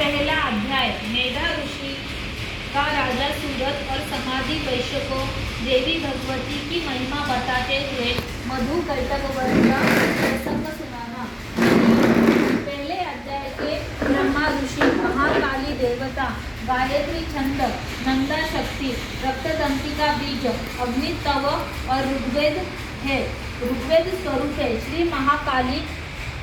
पहला अध्याय मेधा ऋषि का राजा सूरत और समाधि वैश्य को देवी भगवती की महिमा बताते हुए मधु कैटक वर्ग का प्रसंग सुनाना। पहले अध्याय के ब्रह्मा ऋषि, महाकाली देवता, गायत्री छंद, नंदा शक्ति, रक्तदंतिका बीज, अग्नि तव और ऋग्वेद है। ऋग्वेद स्वरूप है। श्री महाकाली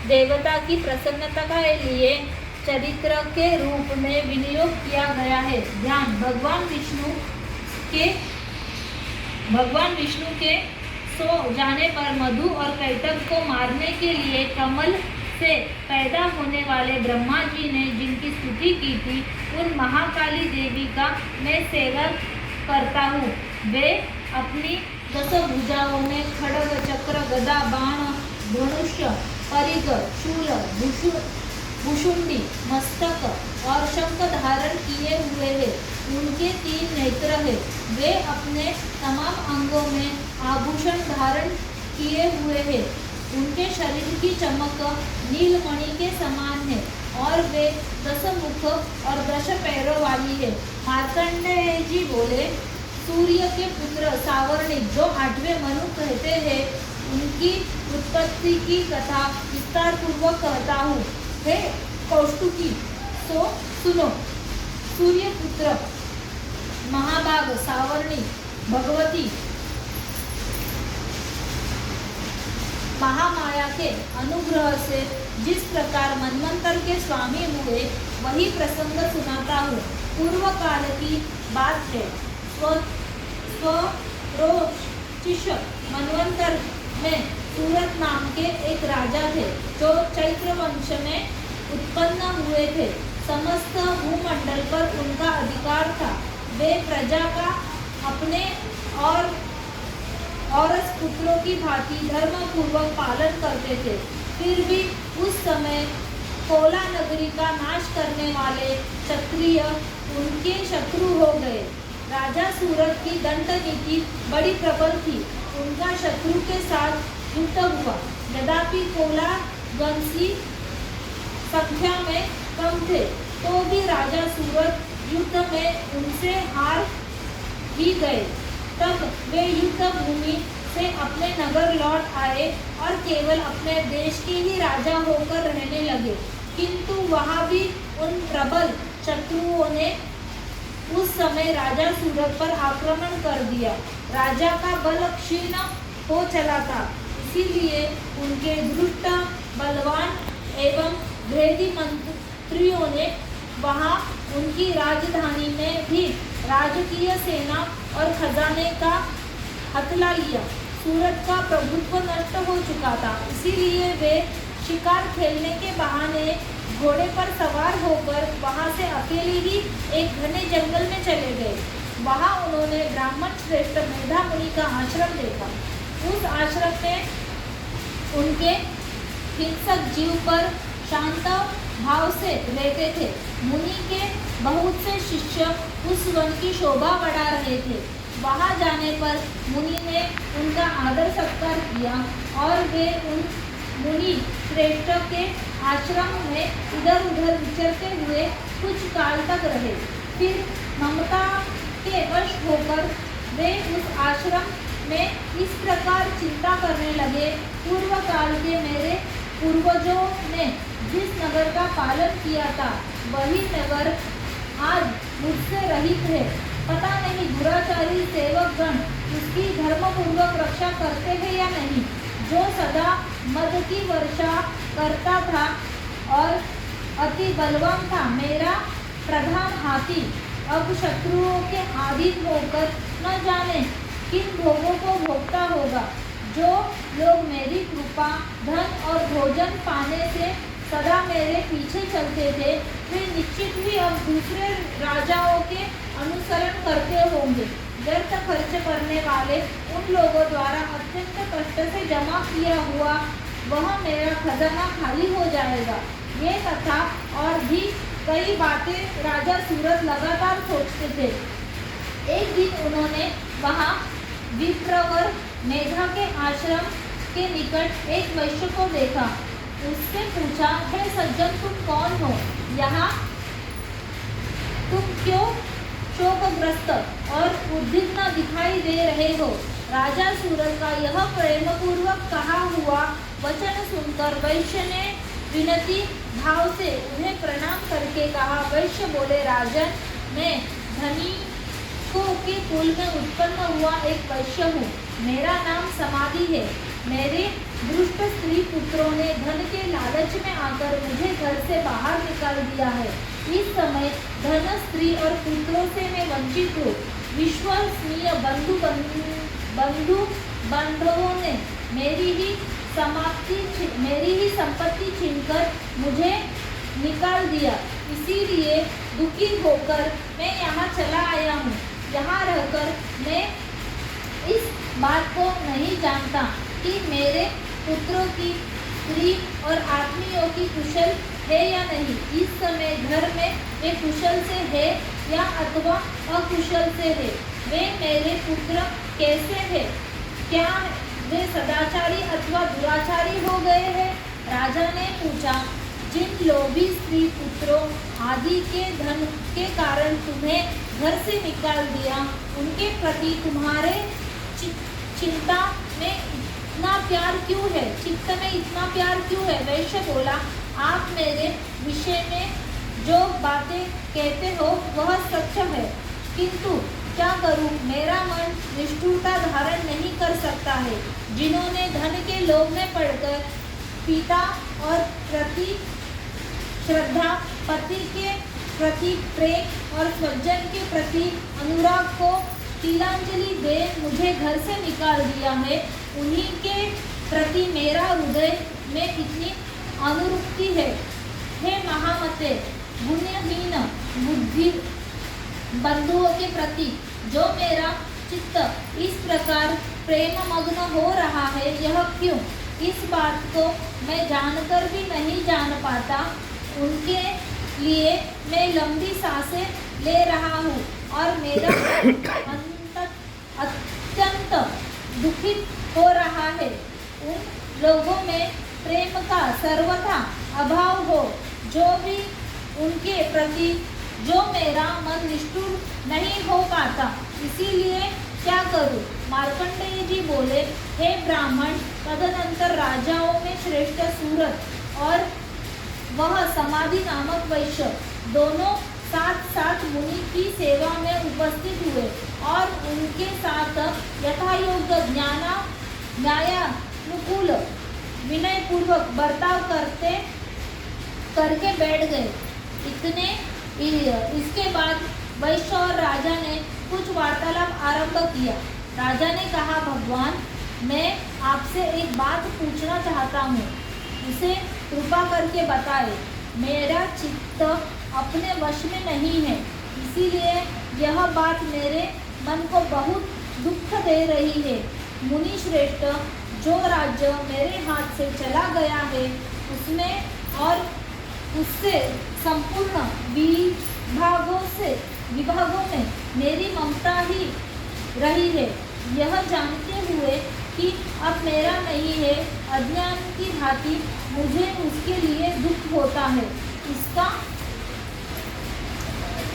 देवता की प्रसन्नता के लिए चरित्र के रूप में विनियोग किया गया है। ध्यान भगवान विष्णु के सो जाने पर मधु और कैटक को मारने के लिए कमल से पैदा होने वाले ब्रह्मा जी ने जिनकी स्तुति की थी, उन महाकाली देवी का मैं सेवन करता हूँ। वे अपनी 10 भुजाओं में खड्ग, चक्र, गदा, बाण, धनुष्य, परिग, शूल, भुशुंडी, मस्तक और शंख धारण किए हुए हैं। उनके 3 नेत्र हैं। वे अपने तमाम अंगों में आभूषण धारण किए हुए हैं। उनके शरीर की चमक नीलमणि के समान है और वे 10 मुख और 10 पैरों वाली है। मार्कंडेय जी बोले, सूर्य के पुत्र सावर्णिक, जो 8वें मनु कहते हैं, उनकी उत्पत्ति की कथा विस्तार पूर्वक कहता हूँ। हे कौस्तुकी, सो सुनो। सूर्य पुत्र महाभाग सावर्णी भगवती महामाया के अनुग्रह से जिस प्रकार मनवंतर के स्वामी हुए, वही प्रसंग सुनाता हूँ। पूर्व काल की बात है। स्वरोचिष मनवंतर में सूरत नाम के एक राजा थे, जो चैत्र वंश में उत्पन्न हुए थे। समस्त भूमंडल पर उनका अधिकार था। वे प्रजा का अपने और पुत्रों की भांति धर्म पूर्वक पालन करते थे। फिर भी उस समय कोला नगरी का नाश करने वाले क्षत्रिय उनके शत्रु हो गए। राजा सूरत की दंड नीति बड़ी प्रबल थी। उनका शत्रु के साथ युद्ध हुआ। यद्यपि कोला वंशी संख्या में कम थे, तो भी राजा सूरत युद्ध में उनसे हार ही गए। तब वे युद्ध भूमि से अपने नगर लौट आए और केवल अपने देश के ही राजा होकर रहने लगे। किंतु वहाँ भी उन प्रबल शत्रुओं ने उस समय राजा सूरत पर आक्रमण कर दिया। राजा का बल क्षीण हो चला था, इसीलिए उनके धृष्ट, बलवान एवं भेदी मंत्रियों ने वहाँ उनकी राजधानी में भी राजकीय सेना और खजाने का हथला लिया। सूरत का प्रभुत्व नष्ट हो चुका था, इसीलिए वे शिकार खेलने के बहाने घोड़े पर सवार होकर वहाँ से अकेले ही एक घने जंगल में चले गए। वहाँ उन्होंने ब्राह्मण श्रेष्ठ मेधा मुनि का आश्रम देखा। उस आश्रम में उनके हिंसक जीव पर शांत भाव से रहते थे। मुनि के बहुत से शिष्य उस वन की शोभा बढ़ा रहे थे। वहाँ जाने पर मुनि ने उनका आदर सत्कार किया और वे उन मुनि श्रेष्ठ के आश्रम में इधर उधर विचरते हुए कुछ काल तक रहे। फिर ममता के वश होकर वे उस आश्रम में इस प्रकार चिंता करने लगे, पूर्व काल के मेरे पूर्वजों ने जिस नगर का पालन किया था, वही नगर आज मुझसे रहित है। पता नहीं दुराचारी सेवकगण उसकी धर्मपूर्वक रक्षा करते हैं या नहीं। जो सदा मद की वर्षा करता था और अति बलवान था, मेरा प्रधान हाथी, अब शत्रुओं के अधीन होकर न जाने किन भोगों को भोगता होगा। जो लोग मेरी कृपा, धन और भोजन पाने से सदा मेरे पीछे चलते थे, वे निश्चित ही अब दूसरे राजाओं के अनुसरण करते होंगे। व्यर्थ खर्च करने वाले उन लोगों द्वारा अत्यंत कष्ट से जमा किया हुआ वह मेरा खजाना खाली हो जाएगा। ये तथा और भी कई बातें राजा सूरत लगातार सोचते थे। एक दिन उन्होंने वहाँ विप्रवर मेधा के आश्रम के निकट एक वैश्य को देखा। उससे पूछा, हे सज्जन, तुम कौन हो? यहाँ तुम क्यों शोकग्रस्त और उद्विग्न दिखाई दे रहे हो? राजा सूरत का यह प्रेमपूर्वक कहा हुआ वचन सुनकर वैश्य ने विनती भाव से उन्हें प्रणाम करके कहा। वैश्य बोले, राजन, मैं धनिकों के कुल में उत्पन्न हुआ एक वैश्य हूँ। मेरा नाम समाधि है। मेरे दुष्ट स्त्री पुत्रों ने धन के लालच में आकर मुझे घर से बाहर निकाल दिया है। इस समय धन, स्त्री और पुत्रों से मैं वंचित हूँ। विश्वसनीय बंधु बांधवों ने मेरी ही संपत्ति छीनकर मुझे निकाल दिया। इसीलिए दुखी होकर मैं यहाँ चला आया हूँ। यहाँ रहकर मैं इस बात को नहीं जानता कि मेरे पुत्रों की, स्त्री और आत्मियों की कुशल है या नहीं। इस समय घर में वे कुशल से है या अथवा अकुशल से है। वे मेरे पुत्र कैसे है? क्या वे सदाचारी अथवा दुराचारी हो गए हैं? राजा ने पूछा, जिन लोभी स्त्री पुत्रों आदि के धन के कारण तुम्हें घर से निकाल दिया, उनके प्रति तुम्हारे चिंता में इतना प्यार क्यों है? चित्त में इतना प्यार क्यों है? वैश्य बोला, आप मेरे विषय में जो बातें कहते हो वह सच है, किंतु क्या करूं? मेरा मन निष्ठुरता धारण नहीं कर सकता है। जिन्होंने धन के लोभ में पड़कर पिता और प्रति श्रद्धा, पति के प्रति प्रेम और स्वजन के प्रति अनुराग को तिलांजलि दे मुझे घर से निकाल दिया है, उन्हीं के प्रति मेरा हृदय में इतनी अनुरक्ति है। हे महामते, गुणहीन बुद्धि बंधुओं के प्रति जो मेरा चित्त इस प्रकार प्रेम मग्न हो रहा है, यह क्यों? इस बात को मैं जानकर भी नहीं जान पाता। उनके लिए मैं लंबी सांसें ले रहा हूँ और मेरा अत्यंत दुखित हो रहा है। उन लोगों में प्रेम का सर्वथा अभाव हो, जो भी उनके प्रति जो मेरा मन निष्ठुर नहीं हो पाता। इसीलिए क्या करूं? मार्कंडेय जी बोले, हे ब्राह्मण, तदनंतर राजाओं में श्रेष्ठ सूरत और वह समाधि नामक वैश्य दोनों साथ साथ मुनि की सेवा में उपस्थित हुए और उनके साथ यथायोग्य न्यायानुकूल विनय पूर्वक बर्ताव करके बैठ गए। इसके बाद वैश्य और राजा ने कुछ वार्तालाप आरंभ किया। राजा ने कहा, भगवान, मैं आपसे एक बात पूछना चाहता हूँ, उसे कृपा करके बताए। मेरा चित्त अपने वश में नहीं है, इसीलिए यह बात मेरे मन को बहुत दुख दे रही है। मुनि श्रेष्ठ, जो राज्य मेरे हाथ से चला गया है, उसमें और उससे संपूर्ण विभागों में मेरी ममता ही रही है। यह जानते हुए कि अब मेरा नहीं है, अज्ञान की भांति मुझे उसके लिए दुख होता है। इसका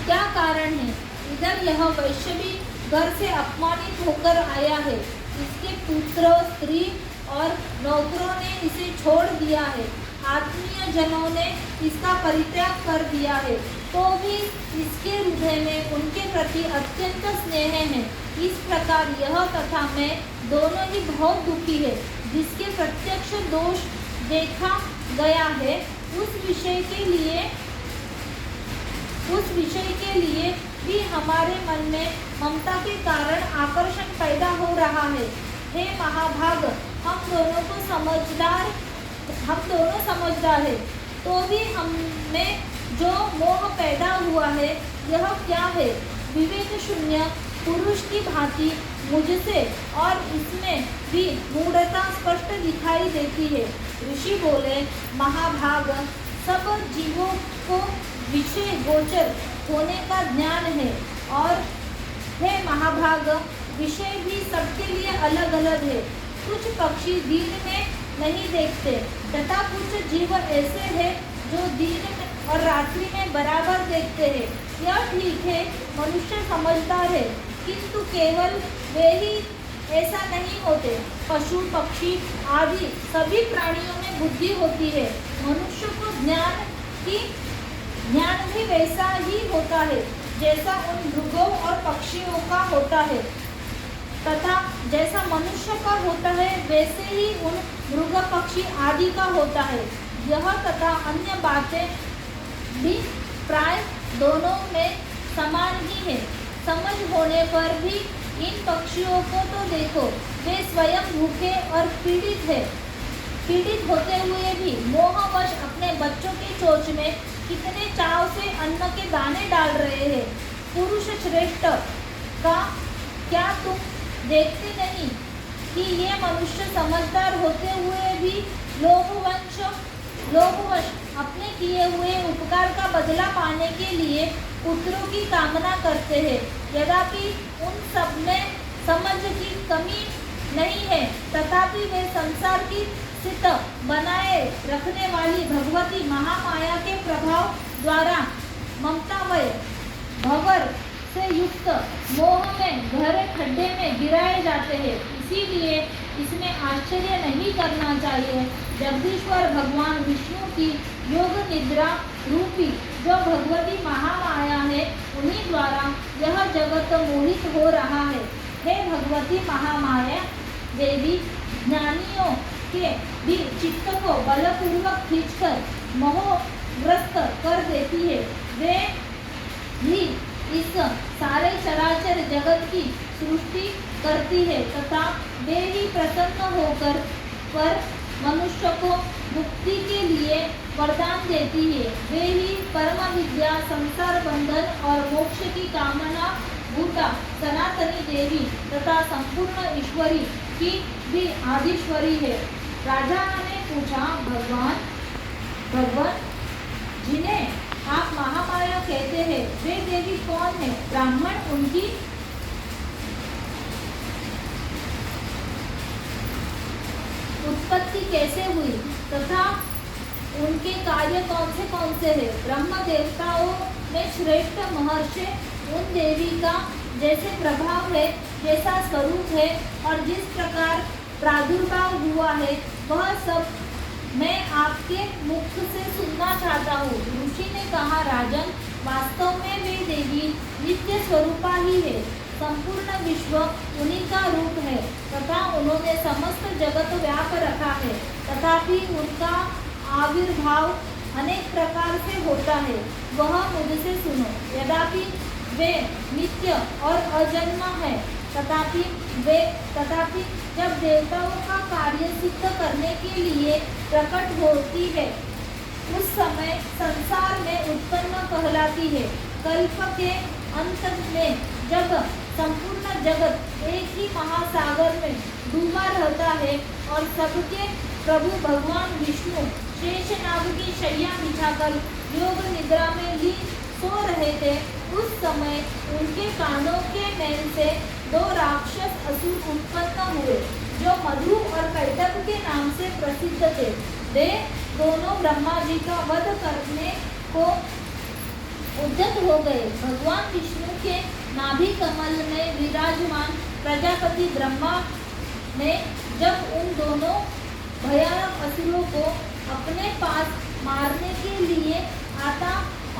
क्या कारण है? इधर यह वैश्य भी घर से अपमानित होकर आया है। इसके पुत्र, स्त्री और नौकरों ने इसे छोड़ दिया है। आत्मीय जनों ने इसका परित्याग कर दिया है, तो भी इसके हृदय में उनके प्रति अत्यंत स्नेह है। इस प्रकार यह तथा मैं दोनों ही बहुत दुखी है। जिसके प्रत्यक्ष दोष देखा गया है, उस विषय के लिए भी हमारे मन में ममता के कारण आकर्षण पैदा हो रहा है। हे महाभाग, हम दोनों समझदार है, तो भी हमें जो मोह पैदा हुआ है, यह क्या है? विवेक शून्य पुरुष की भांति मुझसे और इसमें भी मूढ़ता स्पष्ट दिखाई देती है। ऋषि बोले, महाभाग, सब जीवों को विषय गोचर होने का ज्ञान है, और हे महाभाग, विषय भी सबके लिए अलग अलग है। कुछ पक्षी दिन में नहीं देखते तथा कुछ जीव ऐसे हैं जो दिन और रात्रि में बराबर देखते हैं। यह ठीक है, मनुष्य समझदार है, किंतु केवल वे ही ऐसा नहीं होते। पशु पक्षी आदि सभी प्राणियों में बुद्धि होती है। मनुष्य को ज्ञान भी वैसा ही होता है जैसा उन मृगों और पक्षियों का होता है, तथा जैसा मनुष्य का होता है वैसे ही उन मृग पक्षी आदि का होता है। यह तथा अन्य बातें भी प्राय दोनों में समान ही है। समझ होने पर भी इन पक्षियों को तो देखो, वे स्वयं भूखे और पीड़ित होते हुए भी मोहवश अपने बच्चों की चोंच में कितने चाव से अन्न के दाने डाल रहे हैं। पुरुष श्रेष्ठ का क्या तुम देखते नहीं कि ये मनुष्य समझदार होते हुए भी लोभवश अपने किए हुए उपकार का बदला पाने के लिए पुत्रों की कामना करते हैं। यद्यपि उन सब में समझ की कमी नहीं है, तथापि वे संसार की स्थित बनाए रखने वाली भगवती महामाया के प्रभाव द्वारा ममतामय भंवर से युक्त मोह में गहरे खड्डे में गिराए जाते हैं। इसीलिए इसमें आश्चर्य नहीं करना चाहिए जगदीश्वर भगवान विष्णु की योग निद्रा रूपी जो भगवती महामाया है, उन्हीं द्वारा यह जगत मोहित हो रहा है। हे भगवती महामाया देवी, ज्ञानियों के भी चित्त को बलपूर्वक खींचकर मोहग्रस्त कर देती है। वे ही इस सारे चराचर जगत की सृष्टि करती है तथा वे ही प्रसन्न होकर पर मनुष्य को मुक्ति के लिए वरदान देती है। वे ही परम विद्या, संसार बंधन और मोक्ष की कामना भूता सनातनी देवी तथा संपूर्ण ईश्वरी की भी आदिश्वरी है। राजा ने पूछा, भगवान जिन्हें आप महामाया कहते हैं, वे देवी कौन है? ब्राह्मण उनकी उत्पत्ति कैसे हुई तथा उनके कार्य कौन से हैं? ब्रह्म देवताओं में श्रेष्ठ महर्षि उन देवी का जैसे प्रभाव है, जैसा स्वरूप है और जिस प्रकार प्रादुर्भाव हुआ है, वह सब मैं आपके मुख से सुनना चाहता हूँ। ऋषि ने कहा, राजन, वास्तव में वे देवी नित्य स्वरूपा ही है। संपूर्ण विश्व उन्हीं का रूप है तथा उन्होंने समस्त जगत व्याप रखा है। तथापि उनका आविर्भाव अनेक प्रकार से होता है, वह मुझसे सुनो। यद्यपि वे नित्य और अजन्मा है, तथापि जब देवताओं का कार्य सिद्ध करने के लिए प्रकट होती है, उस समय संसार में उत्पन्न कहलाती है। कल्प के अंत में जब संपूर्ण जगत एक ही महासागर में डूबा रहता है और सबके प्रभु भगवान विष्णु शेषनाग की शैया बिछाकर योग निद्रा में लीन सो रहे थे, उस समय उनके कानों के मैल से दो राक्षस असुर उत्पन्न हुए जो मधु और कैटभ के नाम से प्रसिद्ध थे। वे दोनों ब्रह्मा जी का वध करने को उद्यत हो गए। भगवान विष्णु के नाभि कमल में विराजमान प्रजापति ब्रह्मा ने जब उन दोनों भयानक असुरों को अपने पास मारने के लिए आता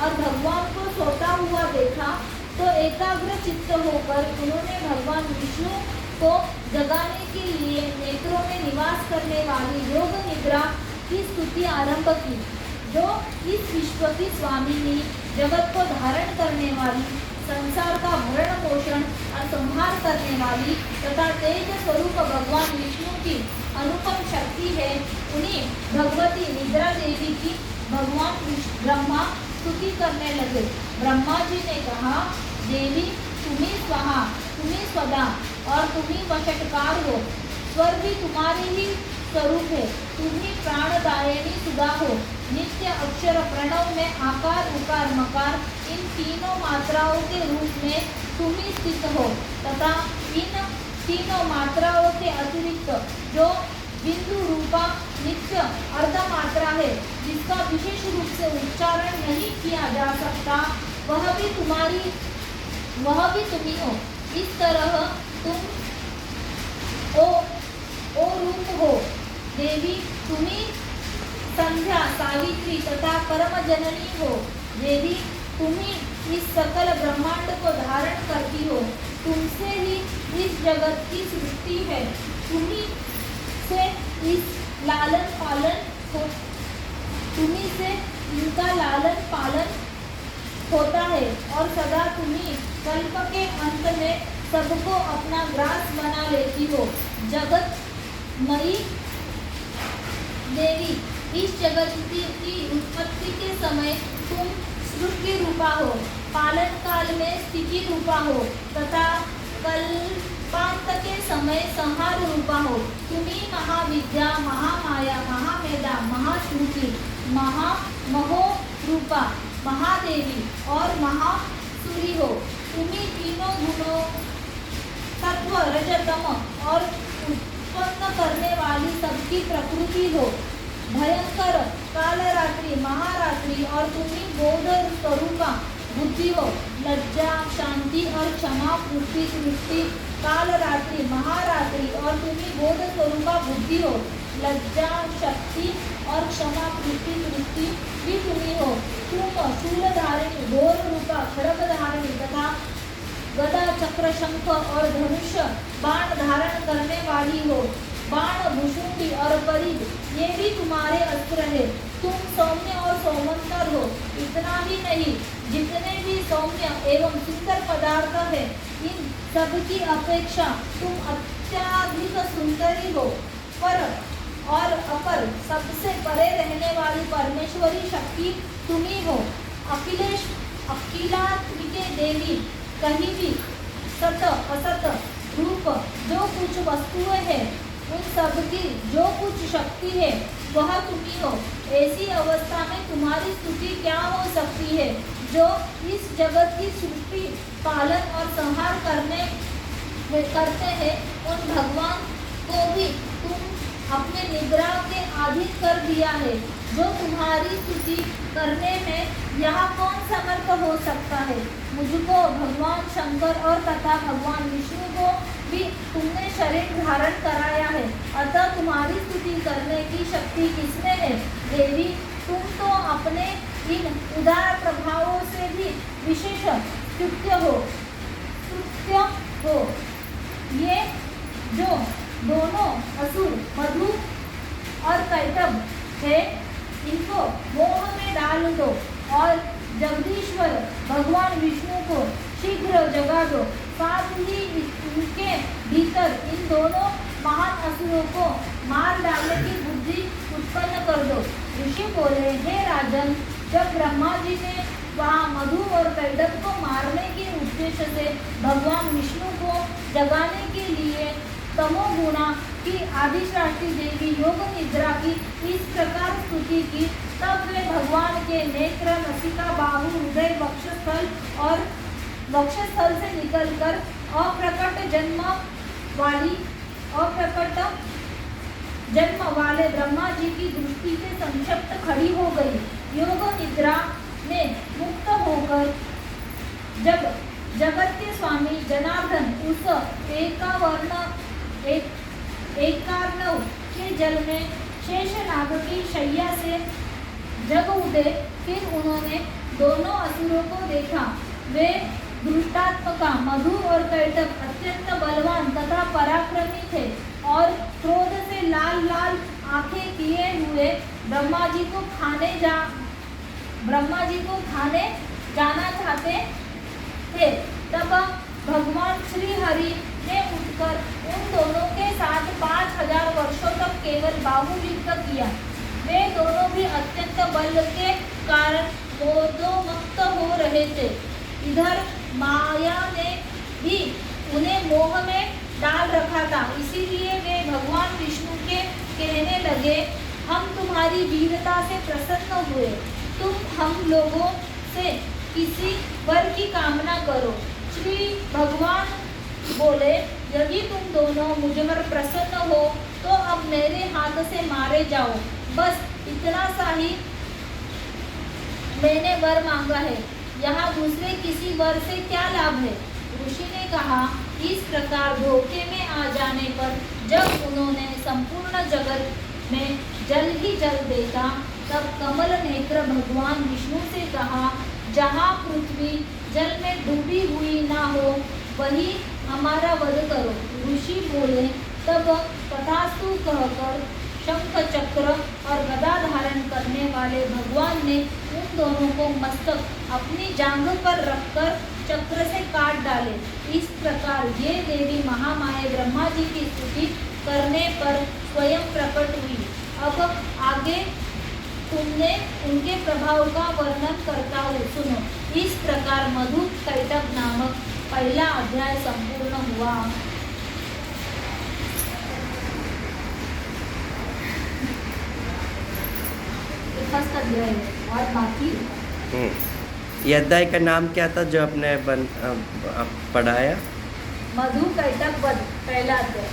और भगवान को सोता हुआ देखा, तो एकाग्र चित्त होकर उन्होंने भगवान विष्णु को जगाने के लिए नेत्रों में निवास करने वाली योग निद्रा की स्तुति आरंभ की, जो इस विश्व की स्वामिनी, जगत को धारण करने वाली, संसार का भरण पोषण और संहार करने वाली तथा तेज स्वरूप भगवान विष्णु की अनुपम शक्ति है। उन्हीं भगवती निद्रा देवी की भगवान ब्रह्मा स्तुति करने लगे। ब्रह्मा जी ने कहा, देवी, तुम्ही स्वाहा, तुम्ही स्वदा और तुम्ही वशटकार हो। स्वर भी तुम्हारे ही स्वरूप है। तुम्ही प्राणदायिनी सुधा हो। नित्य अक्षर प्रणव में आकार उकार मकार इन तीनों मात्राओं के रूप में तुम ही स्थित हो तथा इन तीनों मात्राओं के अतिरिक्त जो बिंदु रूपा नित्य अर्ध मात्रा है, जिसका विशेष रूप से उच्चारण नहीं किया जा सकता, वह भी तुम्ही हो। इस तरह तुम ओ रूप हो देवी, तुम्ही संध्या, सावित्री तथा परम जननी हो। देवी, तुम्ही इस सकल ब्रह्मांड को धारण करती हो। तुमसे ही इस जगत की सृष्टि है। तुम्ही से इस लालन पालन हो, तुम्ही से इनका लालन पालन होता है और सदा तुम्ही कल्प के अंत में सबको अपना ग्रास बना लेती हो। जगत मई देवी, इस जगत की उत्पत्ति के समय तुम सृष्टि रूपा हो, पालन काल में स्थिति रूपा हो तथा कल्पांत के समय संहार रूपा हो। तुम्ही महाविद्या, महामाया, महामेधा, महाश्रुति, महामहो रूपा, महादेवी और महासुरी हो। तुम्ही तीनों गुणों सत्व, रजतम और उत्पन्न करने वाली सबकी प्रकृति हो। भयंकर कालरात्रि, महारात्रि और तुम्ही बोध स्वरूपा बुद्धि हो। लज्जा, शांति और क्षमा, पूर्ति, सृष्टि, कालरात्रि, महारात्रि और तुम्ही बोध स्वरूपा बुद्धि हो। लज्जा, शक्ति और क्षमा, पूर्ति, सृष्टि भी तुम्ही हो। तुम शूलधारिणी, घोर रूपा, खड्गधारिणी तथा गदा, चक्र, शंख और धनुष बाण धारण करने वाली हो। बाण, भुषुंडी और परिध ये भी तुम्हारे अस्त्र है। तुम सौम्य और सौमंतर हो। इतना ही नहीं, जितने भी सौम्य एवं सुंदर पदार्थ है, इन सब की अपेक्षा तुम अत्याधिक सुंदरी हो। पर और अपर सबसे परे रहने वाली परमेश्वरी शक्ति तुम्ही हो। अखिलात्मिके देवी, कहीं भी सत असत रूप जो कुछ वस्तुएं हैं, उन सब की जो कुछ शक्ति है वह तुम्ही हो। ऐसी अवस्था में तुम्हारी स्तुति क्या हो सकती है? जो इस जगत की सृष्टि, पालन और संहार करते हैं, उन भगवान को भी तुम अपने निग्रह के अधीन कर दिया है। जो तुम्हारी स्तुति करने में यहाँ कौन समर्थ हो सकता है? मुझको भगवान शंकर और तथा भगवान विष्णु को भी तुमने शरीर धारण कराया है, अतः तुम्हारी स्तुति करने की शक्ति किसमें है? देवी, तुम तो अपने इन उदार प्रभावों से भी विशेष स्तुत्य हो। ये जो दोनों असुर मधु और कैटभ है, इनको मोह में डाल दो और जगदीश्वर भगवान विष्णु को शीघ्र जगा दो। साथ ही इनके भीतर इन दोनों महान असुरों को मार डालने की बुद्धि उत्पन्न कर दो। ऋषि बोले, हे राजन, जब ब्रह्मा जी ने वहाँ मधु और कैटभ को मारने के उद्देश्य से भगवान विष्णु को जगाने के लिए तमोगुणा की आदिशक्ति देवी योग निद्रा की इस प्रकार स्तुति की, तब वे भगवान के नेत्र, नसिका, बाहु, हृदय, वक्षस्थल से निकलकर अप्रकट जन्म वाले ब्रह्मा जी की दृष्टि से संक्षिप्त खड़ी हो गई। योग निद्रा में मुक्त होकर जब जगत के स्वामी जनार्दन उस एकार्णव के जल में शेषनाग की शैया से जग उठे। फिर उन्होंने दोनों असुरों को देखा। वे दुष्टात्मका मधु और कैटभ अत्यंत बलवान तथा पराक्रमी थे और क्रोध से लाल लाल आंखें किए हुए ब्रह्मा जी को खाने जाना चाहते थे। तब भगवान श्री हरि ने उठकर उन दोनों के साथ 5000 वर्षों तक केवल बाहुयुद्ध किया। वे दोनों भी अत्यंत बल के कारण मोदोन्मत्त हो रहे थे। इधर माया ने भी उन्हें मोह में डाल रखा था, इसीलिए वे भगवान विष्णु के कहने लगे, हम तुम्हारी वीरता से प्रसन्न हुए, तुम हम लोगों से किसी वर की कामना करो। श्री भगवान बोले, यदि तुम दोनों मुझ पर प्रसन्न हो तो अब मेरे हाथ से मारे जाओ। बस इतना सा ही मैंने वर मांगा है। यहाँ दूसरे किसी वर से क्या लाभ है? ऋषि ने कहा, इस प्रकार धोखे में आ जाने पर जब उन्होंने संपूर्ण जगत में जल ही जल देखा, तब कमल नेत्र भगवान विष्णु से कहा, जहाँ पृथ्वी जल में डूबी हुई ना हो वही हमारा वध करो। ऋषि बोले, तब तथास्तु कहकर शंख चक्र और गदा धारण करने वाले भगवान ने उन दोनों को मस्तक अपनी जांघ पर रखकर चक्र से काट डाले। इस प्रकार ये देवी महामाया ब्रह्मा जी की स्तुति करने पर स्वयं प्रकट हुई। अब आगे तुमने उनके प्रभाव का वर्णन करता हूँ, सुनो। इस प्रकार मधु कैटभ नामक पहला अध्याय संपूर्ण हुआ। फर्स्ट अध्याय और बाकी ये अध्याय का नाम क्या था जो आपने पढ़ाया? मधु कैटभ वध, पहला अध्याय।